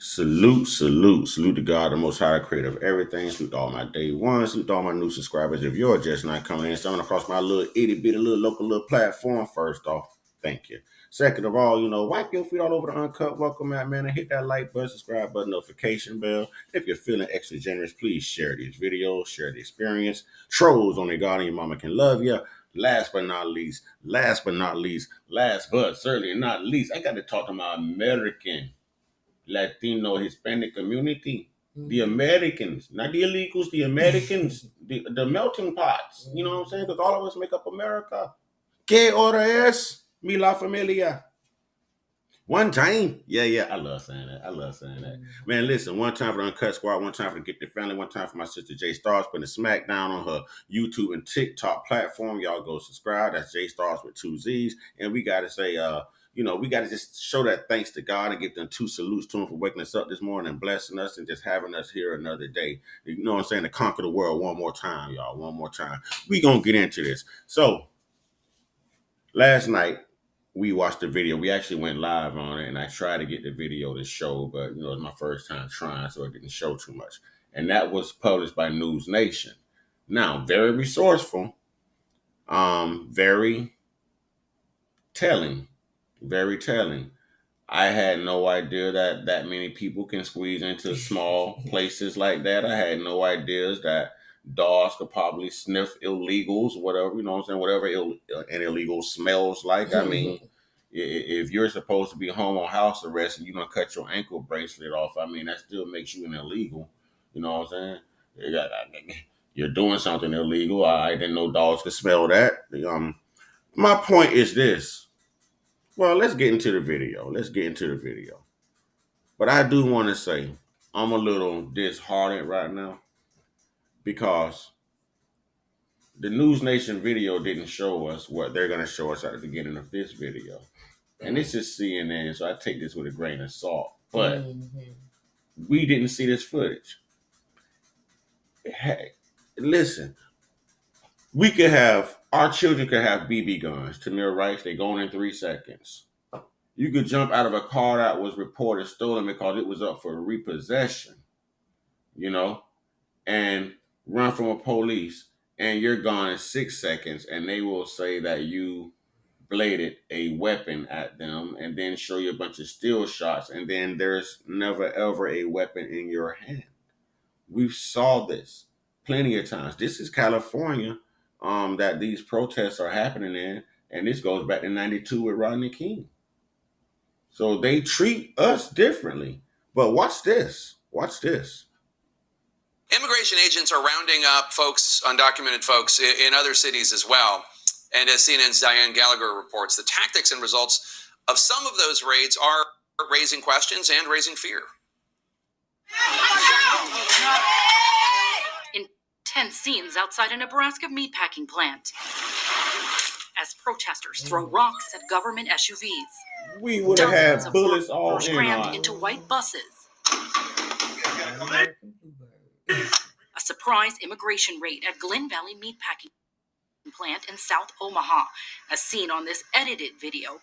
Salute to God, the Most High, creator of everything. Salute to all my day ones. Salute to all my new subscribers. If you're just not coming in, stumbling across my little itty bitty little local little platform, first off, thank you. Second of all, wipe your feet all over the Uncut. Welcome out, man, and hit that like button, subscribe button, notification bell. If you're feeling extra generous, please share these videos, share the experience. Trolls only God and your mama can love you. Last but certainly not least, I got to talk to my American Latino, Hispanic community, the Americans, not the illegals, the Americans, the melting pots. You know what I'm saying? Because all of us make up America. ¿Qué hora es, mi la familia? One time. Yeah. I love saying that. Man, listen, one time for the Uncut Squad, one time for the Get the Family, one time for my sister J Stars putting a smackdown on her YouTube and TikTok platform. Y'all go subscribe. That's J Stars with 2 Z's. And we got to say, we got to just show that thanks to God and give them 2 salutes to him for waking us up this morning and blessing us and just having us here another day. You know what I'm saying? To conquer the world one more time, y'all. One more time. We going to get into this. So, last night, we watched the video. We actually went live on it, and I tried to get the video to show, but it was my first time trying, so it didn't show too much. And that was published by News Nation. Now, very resourceful, very telling. I had no idea that many people can squeeze into small places like that. I had no ideas that dogs could probably sniff illegals, whatever, what I'm saying, whatever an illegal smells like. I mean, if you're supposed to be home on house arrest and you don't cut your ankle bracelet off, I mean, that still makes you an illegal. You know what I'm saying? You're doing something illegal. I didn't know dogs could smell that. My point is this. Well, let's get into the video. But I do want to say I'm a little disheartened right now because the News Nation video didn't show us what they're going to show us at the beginning of this video. And this is CNN, so I take this with a grain of salt. But we didn't see this footage. Hey, listen, our children could have BB guns. Tamir Rice, they going in 3 seconds. You could jump out of a car that was reported stolen because it was up for repossession, and run from a police, and you're gone in 6 seconds, and they will say that you bladed a weapon at them and then show you a bunch of still shots, and then there's never ever a weapon in your hand. We've saw this plenty of times. This is California that these protests are happening in, and this goes back to 92 with Rodney King. So they treat us differently. But watch this. Immigration agents are rounding up undocumented folks in other cities as well. And as CNN's Diane Gallagher reports, the tactics and results of some of those raids are raising questions and raising fear. Intense scenes outside a Nebraska meatpacking plant as protesters throw rocks at government SUVs. We would have had bullets all crammed into white buses. A surprise immigration raid at Glen Valley Meatpacking Plant in South Omaha, as seen on this edited video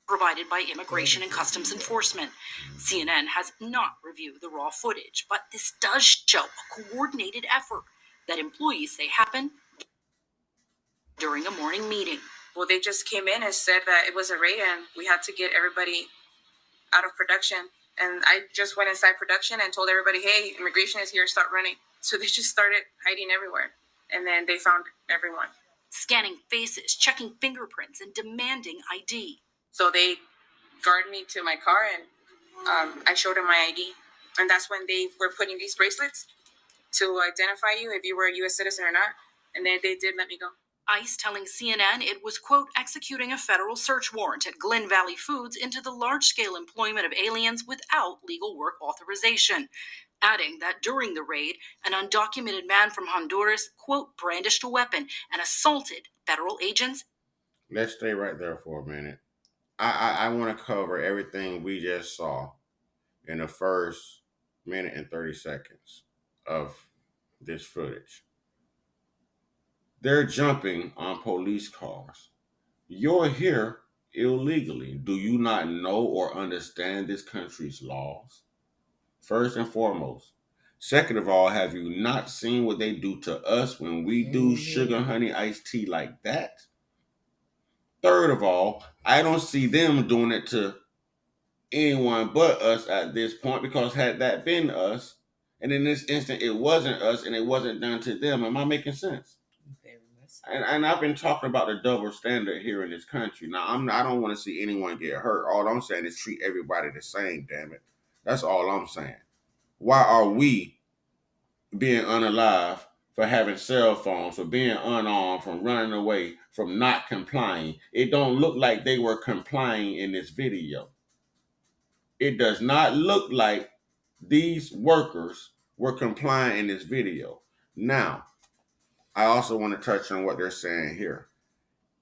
provided by Immigration and Customs Enforcement. CNN has not reviewed the raw footage, but this does show a coordinated effort that employees say happened during a morning meeting. Well, they just came in and said that it was a raid and we had to get everybody out of production. And I just went inside production and told everybody, hey, immigration is here, start running. So they just started hiding everywhere. And then they found everyone. Scanning faces, checking fingerprints, and demanding ID. So they guarded me to my car and I showed them my ID. And that's when they were putting these bracelets to identify you if you were a U.S. citizen or not. And then they did let me go. ICE telling CNN it was, quote, executing a federal search warrant at Glen Valley Foods into the large-scale employment of aliens without legal work authorization, adding that during the raid, an undocumented man from Honduras, quote, brandished a weapon and assaulted federal agents. Let's stay right there for a minute. I want to cover everything we just saw in the first minute and 30 seconds of this footage. They're jumping on police cars. You're here illegally. Do you not know or understand this country's laws? First and foremost. Second of all, have you not seen what they do to us when we do sugar honey iced tea like that? Third of all, I don't see them doing it to anyone but us at this point, because had that been us, and in this instant it wasn't us and it wasn't done to them. Am I making sense? And I've been talking about the double standard here in this country. Now I don't want to see anyone get hurt. All I'm saying is treat everybody the same, damn it. That's all I'm saying. Why are we being unalive for having cell phones, for being unarmed, from running away, from not complying? It don't look like they were complying in this video. It does not look like these workers were complying in this video. Now, I also want to touch on what they're saying here.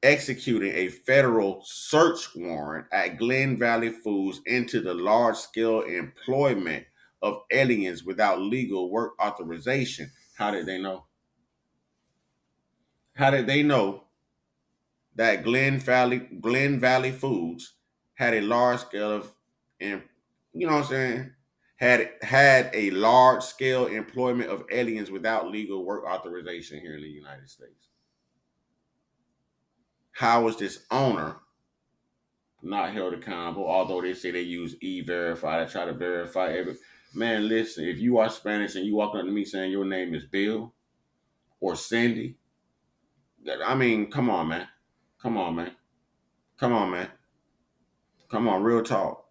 Executing a federal search warrant at Glen Valley Foods into the large-scale employment of aliens without legal work authorization. How did they know? How did they know that Glen Valley Foods had a large scale of, you know what I'm saying, had a large scale employment of aliens without legal work authorization here in the United States? How is this owner not held accountable? Although they say they use E-Verify to try to verify every. Man, listen, if you are Spanish and you walk up to me saying your name is Bill or Cindy, I mean, come on, man. Come on, man. Come on, man. Come on, real talk.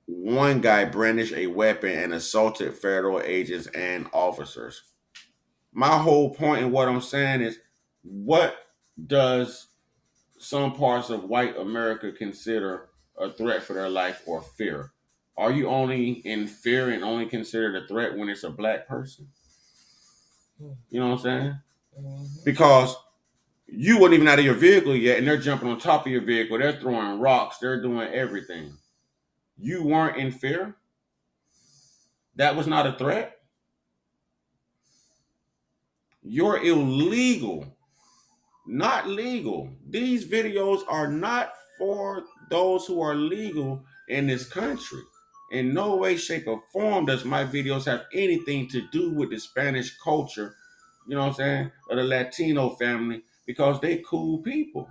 One guy brandished a weapon and assaulted federal agents and officers. My whole point in what I'm saying is, what does some parts of white America consider a threat for their life or fear? Are you only in fear and only consider the threat when it's a black person? You know what I'm saying? Because you weren't even out of your vehicle yet, and they're jumping on top of your vehicle. They're throwing rocks. They're doing everything. You weren't in fear? That was not a threat? You're illegal. Not legal. These videos are not for those who are legal in this country. In no way, shape, or form does my videos have anything to do with the Spanish culture, you know what I'm saying, or the Latino family, because they cool people.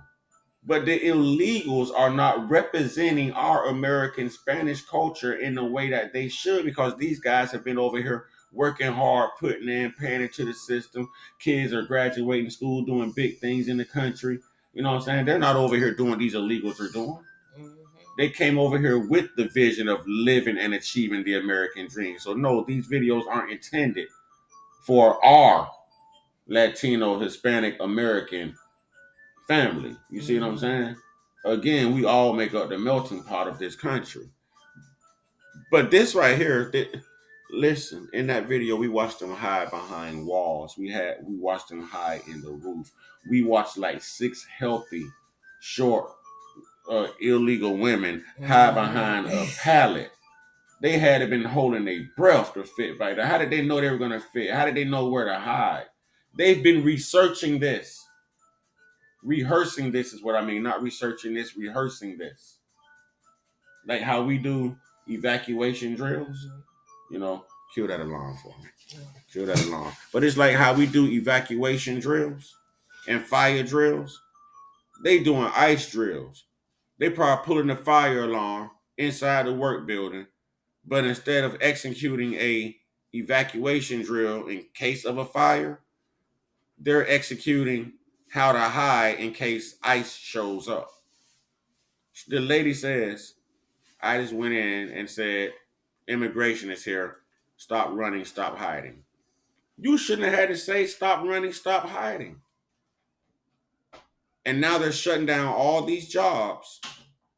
But the illegals are not representing our American Spanish culture in the way that they should, because these guys have been over here working hard, putting in, paying into the system. Kids are graduating school, doing big things in the country. You know what I'm saying? They're not over here doing these illegals are doing. They came over here with the vision of living and achieving the American dream. So no, these videos aren't intended for our Latino, Hispanic, American family. You see what I'm saying? Again, we all make up the melting pot of this country. But this right here, listen, in that video, we watched them hide behind walls. We watched them hide in the roof. We watched like 6 healthy, short, illegal women hide behind a pallet. They had been holding their breath to fit right there. How did they know they were going to fit? How did they know where to hide? They've been researching this. Rehearsing this is what I mean. Not researching this, rehearsing this. Like how we do evacuation drills. You know, kill that alarm for me. Kill that alarm. But it's like how we do evacuation drills and fire drills. They doing ice drills. They probably pulling the fire alarm inside the work building, but instead of executing a evacuation drill in case of a fire, they're executing how to hide in case ICE shows up. The lady says, I just went in and said, immigration is here. Stop running, stop hiding. You shouldn't have had to say stop running, stop hiding. And now they're shutting down all these jobs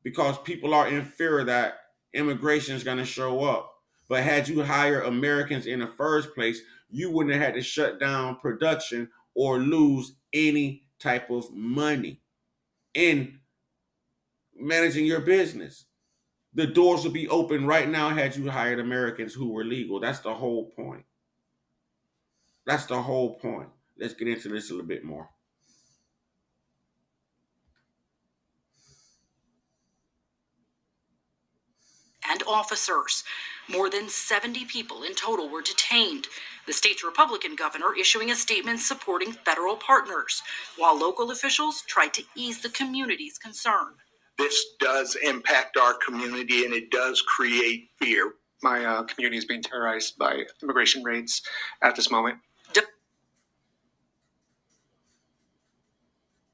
because people are in fear that immigration is going to show up. But had you hired Americans in the first place, you wouldn't have had to shut down production or lose any type of money in managing your business. The doors would be open right now had you hired Americans who were legal. That's the whole point. That's the whole point. Let's get into this a little bit more. and officers. More than 70 people in total were detained. The state's Republican governor issuing a statement supporting federal partners, while local officials tried to ease the community's concern. This does impact our community and it does create fear. My community is being terrorized by immigration raids at this moment.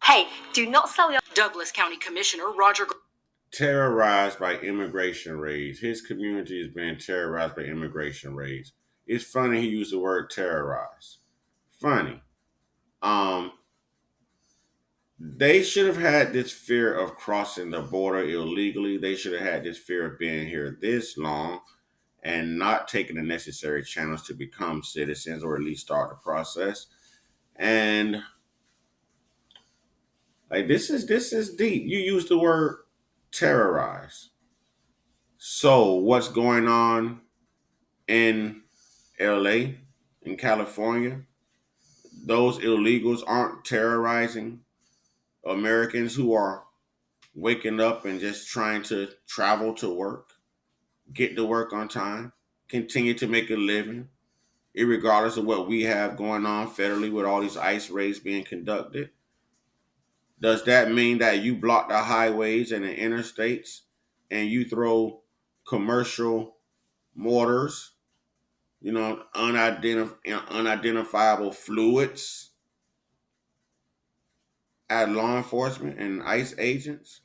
Hey, do not sell your... Douglas County Commissioner Roger Terrorized by immigration raids. His community is being terrorized by immigration raids. It's funny he used the word terrorize. Funny. They should have had this fear of crossing the border illegally. They should have had this fear of being here this long and not taking the necessary channels to become citizens or at least start the process. And like this is deep. You use the word terrorize. So what's going on in LA, in California? Those illegals aren't terrorizing Americans who are waking up and just trying to travel to work, get to work on time, continue to make a living, irregardless of what we have going on federally with all these ICE raids being conducted. Does that mean that you block the highways and the interstates and you throw commercial mortars, unidentifiable fluids at law enforcement and ICE agents?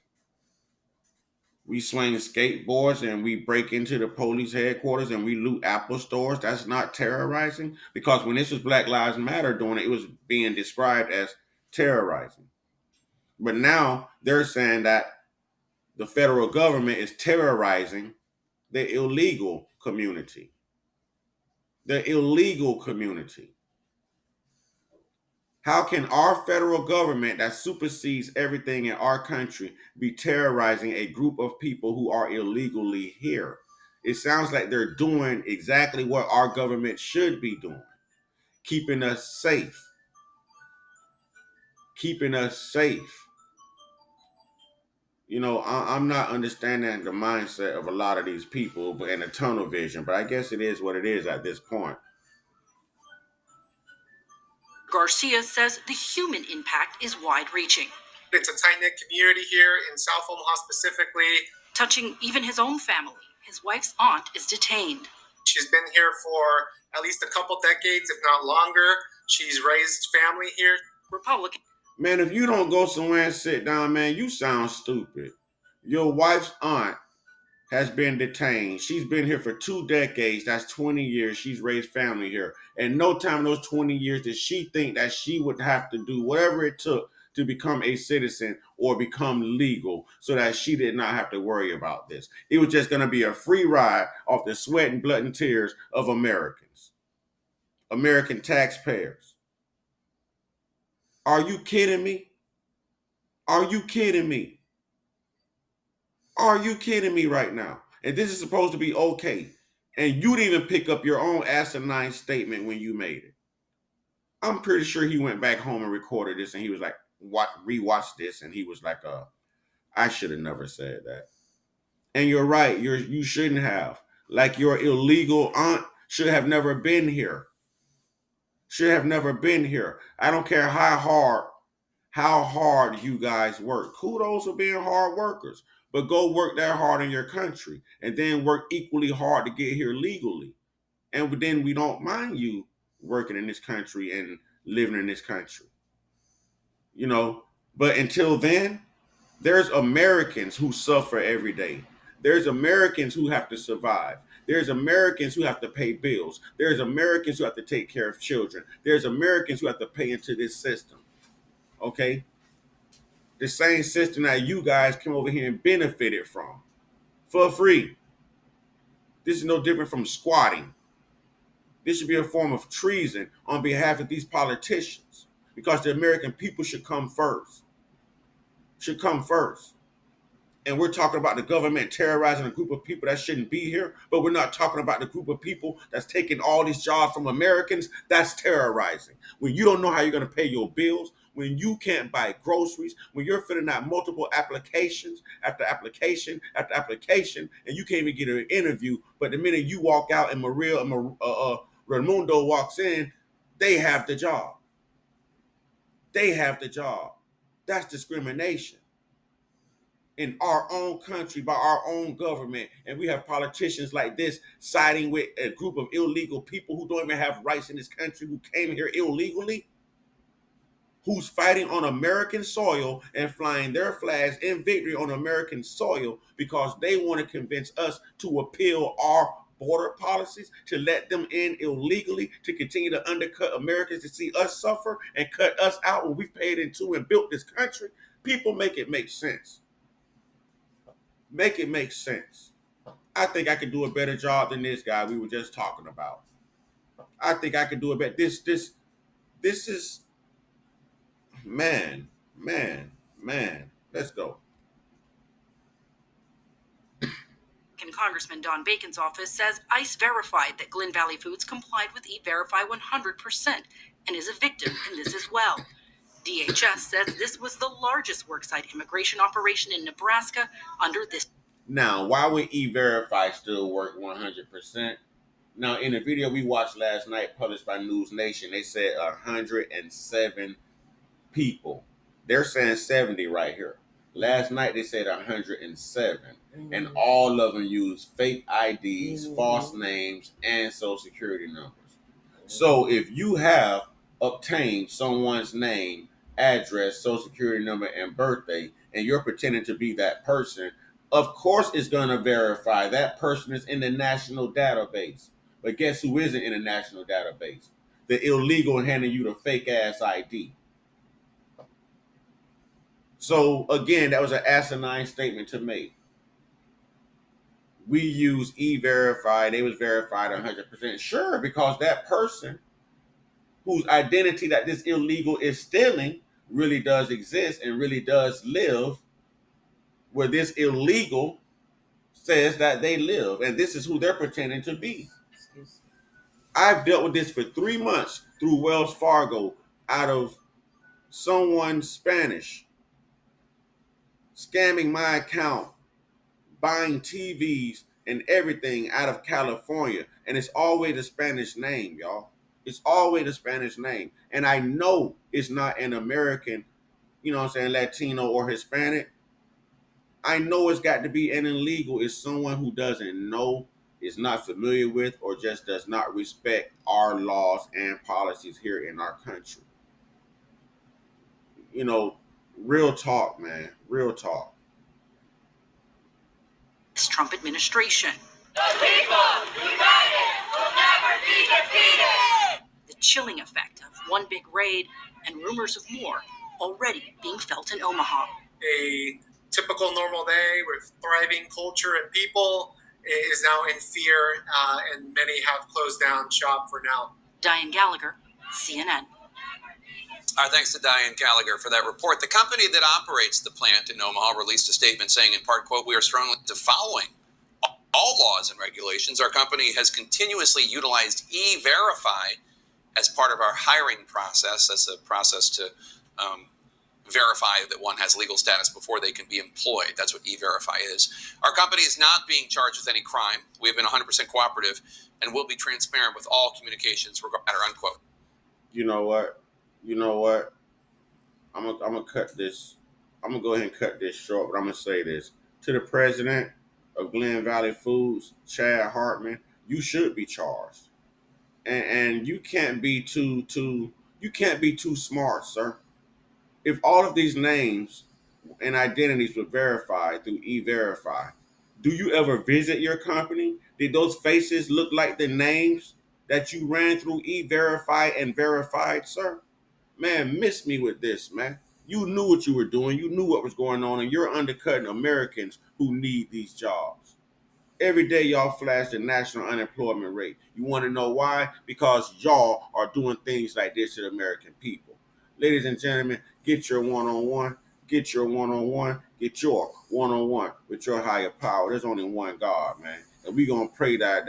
We swing skateboards and we break into the police headquarters and we loot Apple stores. That's not terrorizing? Because when this was Black Lives Matter doing it, it was being described as terrorizing. But now they're saying that the federal government is terrorizing the illegal community. The illegal community. How can our federal government that supersedes everything in our country be terrorizing a group of people who are illegally here? It sounds like they're doing exactly what our government should be doing, keeping us safe. Keeping us safe. I'm not understanding the mindset of a lot of these people and the tunnel vision, but I guess it is what it is at this point. Garcia says the human impact is wide-reaching. It's a tight-knit community here in South Omaha specifically. Touching even his own family. His wife's aunt is detained. She's been here for at least a couple decades, if not longer. She's raised family here. Republican. Man, if you don't go somewhere and sit down, man, you sound stupid. Your wife's aunt has been detained. She's been here for 2 decades. That's 20 years. She's raised family here. And no time in those 20 years did she think that she would have to do whatever it took to become a citizen or become legal so that she did not have to worry about this. It was just going to be a free ride off the sweat and blood and tears of Americans, American taxpayers. Are you kidding me? Are you kidding me? Are you kidding me right now? And this is supposed to be okay. And you didn't even pick up your own asinine statement when you made it. I'm pretty sure he went back home and recorded this and he was like, rewatched this. And he was like, I should have never said that. And you're right. You shouldn't have. Like your illegal aunt should have never been here. Should have never been here. I don't care how hard you guys work. Kudos for being hard workers. But go work that hard in your country and then work equally hard to get here legally. And then we don't mind you working in this country and living in this country. But until then, there's Americans who suffer every day. There's Americans who have to survive. There's Americans who have to pay bills. There's Americans who have to take care of children. There's Americans who have to pay into this system. Okay? The same system that you guys came over here and benefited from for free. This is no different from squatting. This should be a form of treason on behalf of these politicians because the American people should come first. Should come first. And we're talking about the government terrorizing a group of people that shouldn't be here, but we're not talking about the group of people that's taking all these jobs from Americans. That's terrorizing. When you don't know how you're going to pay your bills, when you can't buy groceries, when you're filling out multiple applications after application after application, and you can't even get an interview. But the minute you walk out and Raimundo walks in, they have the job. They have the job. That's discrimination in our own country by our own government. And we have politicians like this siding with a group of illegal people who don't even have rights in this country, who came here illegally, who's fighting on American soil and flying their flags in victory on American soil because they want to convince us to appeal our border policies, to let them in illegally, to continue to undercut Americans, to see us suffer and cut us out when we've paid into and built this country. People, make it make sense. Make it make sense. I think I can do a better job than this guy we were just talking about. I think I can do it better. This is man. Let's go. Congressman Don Bacon's office says ICE verified that Glen Valley Foods complied with E-Verify 100% and is a victim in this as well. DHS says this was the largest worksite immigration operation in Nebraska under this. Now, why would E-Verify still work 100%? Now, in the video we watched last night, published by News Nation, they said 107 people. They're saying 70 right here. Last night they said 107, and all of them use fake IDs, false names, and social security numbers. So if you have obtained someone's name, address, social security number, and birthday, and you're pretending to be that person, of course it's going to verify that person is in the national database. But guess who isn't in the national database? The illegal handing you the fake ass ID. So again, that was an asinine statement to make. We use E-Verify. They was verified 100%. Sure, because that person whose identity that this illegal is stealing really does exist and really does live where this illegal says that they live. And this is who they're pretending to be. I've dealt with this for 3 months through Wells Fargo out of someone Spanish scamming my account, buying TVs and everything out of California. And it's always a Spanish name, y'all. It's always a Spanish name. And I know it's not an American, Latino or Hispanic. I know it's got to be an illegal. It's someone who doesn't know, is not familiar with, or just does not respect our laws and policies here in our country. Real talk, man. Real talk. This Trump administration. The people united will never be defeated. The chilling effect of one big raid and rumors of more already being felt in Omaha. A typical normal day with thriving culture and people is now in fear, and many have closed down shop for now. Diane Gallagher, CNN. Our thanks to Diane Gallagher for that report. The company that operates the plant in Omaha released a statement saying, in part, quote, "We are strongly following all laws and regulations. Our company has continuously utilized E-Verify as part of our hiring process." That's a process to verify that one has legal status before they can be employed. That's what E-Verify is. Our company is not being charged with any crime. We have been 100% cooperative and will be transparent with all communications, unquote. You know what? I'm gonna cut this. I'm gonna go ahead and cut this short, but I'm gonna say this to the president of Glen Valley Foods, Chad Hartman. You should be charged, and you can't be too smart, sir. If all of these names and identities were verified through E-Verify, do you ever visit your company? Did those faces look like the names that you ran through E-Verify and verified, sir? Man, miss me with this, man. You knew what you were doing. You knew what was going on, and you're undercutting Americans who need these jobs. Every day y'all flash the national unemployment rate. You want to know why? Because y'all are doing things like this to the American people. Ladies and gentlemen, get your one-on-one. Get your one-on-one. Get your one-on-one with your higher power. There's only one God, man. And we're going to pray that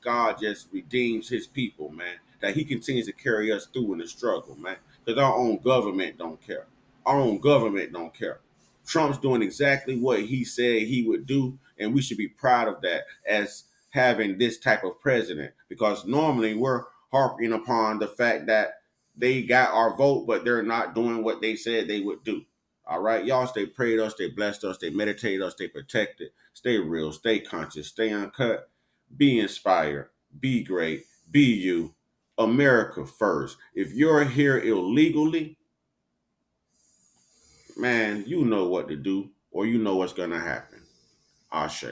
God just redeems his people, man. That he continues to carry us through in the struggle, man. Because our own government don't care. Our own government don't care. Trump's doing exactly what he said he would do, and we should be proud of that as having this type of president. Because normally we're harping upon the fact that they got our vote, but they're not doing what they said they would do. All right, y'all stay prayed us, stay blessed us, stay meditated us, stay protected, stay real, stay conscious, stay uncut, be inspired, be great, be you. America first. If you're here illegally, man, you know what to do, or you know what's gonna happen. Ashe.